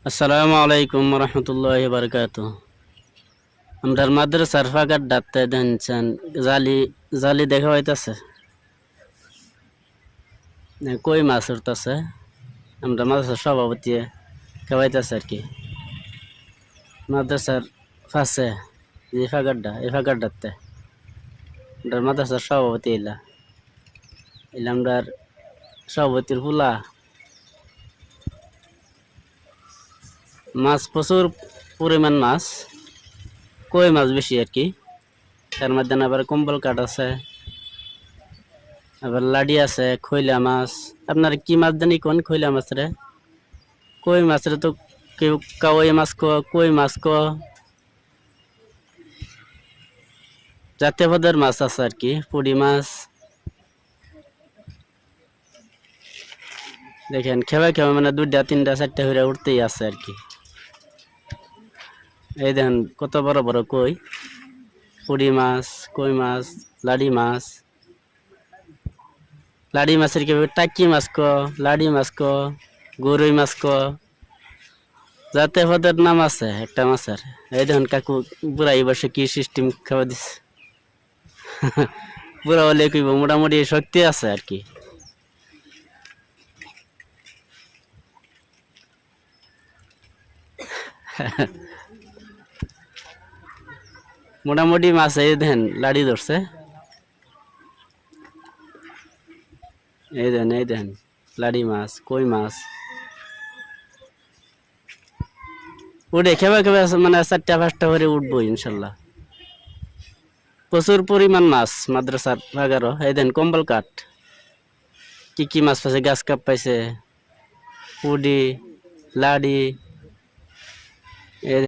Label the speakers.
Speaker 1: আসসালামু আলাইকুম রহমতুল্লাহ বারকাত। আমরা মাদ্রাসার ফাঁকার ডাকতে দেনছেন জালি জালি দেখা হইতাছে, কই মাছ উঠতেছে। আমরা মাদ্রাসার সভাপতি খাওয়াইতেছে আর কি মাদ্রাসার ফাঁসে যে ফাঁকারটা এই ফাঁকার ডাকতে আমরা মাদ্রাসার সভাপতি এলা এলা আমরা সভাপতির ফুলা মাছ প্রচুর পরিমাণ মাছ, কই মাছ বেশি আর কি। তার মধ্যে আবার কম্বল কাঠ আছে, আবার লাডি আছে, খৈলা মাছ। আপনার কি মাছ জানি কোন খৈলা মাছ রে? কই মাছ রে তো কেউ কাওয়াই মাছ কই মাছ জাতীয় পদের মাছ আছে আর কি, পুঁটি মাছ। দেখেন খেবা খেবা মানে 2টা 3টা 4টা করে উঠতেই আছে আর কি। এই দেখেন কত বড় বড় কই, পুঁটি মাছ, কই মাছ, লাডি মাছ। লাডি মাছের কেউ টাকি মাছ লাডি মাছ গরুই মাছ জাতীয় পদের নাম আছে একটা মাছের। এই দেখুন কাকু বুড়াই বসে কি সিস্টেম খাওয়া দিচ্ছে। বুড়া হলে কইব মোটামুটি শক্তি আছে আর কি। মোটামুটি মাছ এই দেখেন লাড়ি ধরছে, এই দেখেন লাড়ি মাছ, কই মাছ উঠে খেবা খেবা মানে 4টা 5টা করে উঠবো ইনশাল্লাহ। প্রচুর পরিমাণ মাছ মাদ্রাসার ভাগারও। এই দেন কম্বল কাঠ, কি কি মাছ পাইছে, গাছ কাপ পাইছে, পুডি, লাডি,